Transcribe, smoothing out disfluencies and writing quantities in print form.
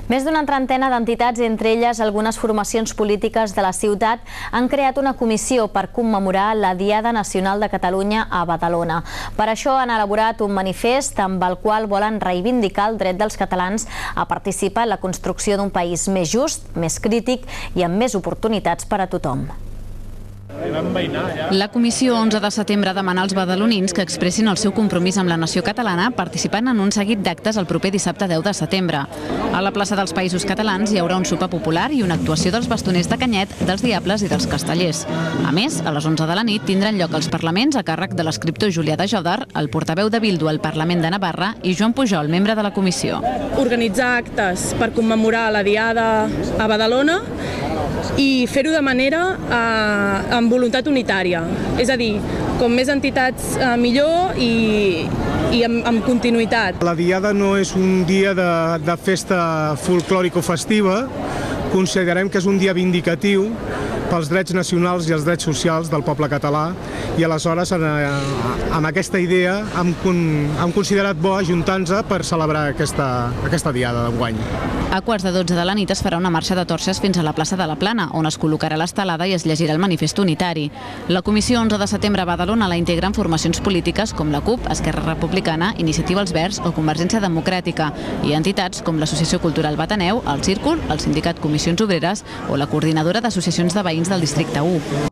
Més d'una trentena d'entitats, entre elles algunes formacions polítiques de la ciutat, han creat una comissió per commemorar la Diada Nacional de Catalunya a Badalona. Per això han elaborat un manifest amb el qual volen reivindicar el dret dels catalans a participar en la construcció d'un país més just, més crític i amb més oportunitats per a tothom. La comissió 11 de setembre demana als badalonins que expressin el seu compromís amb la nació catalana participant en un seguit d'actes el proper dissabte 10 de setembre. A la plaça dels Països Catalans hi haurà un sopar popular i una actuació dels bastoners de Canyet, dels Diables i dels Castellers. A més, a les 11 de la nit tindran lloc els parlaments a càrrec de l'escriptor Julià de Jòdar, el portaveu de Bildu al Parlament de Navarra i Joan Pujol, membre de la comissió. Organitzar actes per commemorar la Diada a Badalona i fer-ho de manera amb voluntat unitària. És a dir, com més entitats millor i amb continuïtat. La Diada no és un dia de festa folclòrico-festiva, considerem que és un dia vindicatiu pels drets nacionals i els drets socials del poble català i aleshores amb aquesta idea hem considerat bo ajuntar-nos per celebrar aquesta diada d'enguany. A quarts de 12 de la nit es farà una marxa de torxes fins a la plaça de la Plana, on es col·locarà l'estelada i es llegirà el manifest unitari. La comissió 11 de setembre a Badalona la integren formacions polítiques com la CUP, Esquerra Republicana, Iniciativa Els Verds o Convergència Democràtica i entitats com l'Associació Cultural Bataneu, el Círcul, el Sindicat Comissions Obreres o la Coordinadora d'Associacions de Veïns del Districte 1.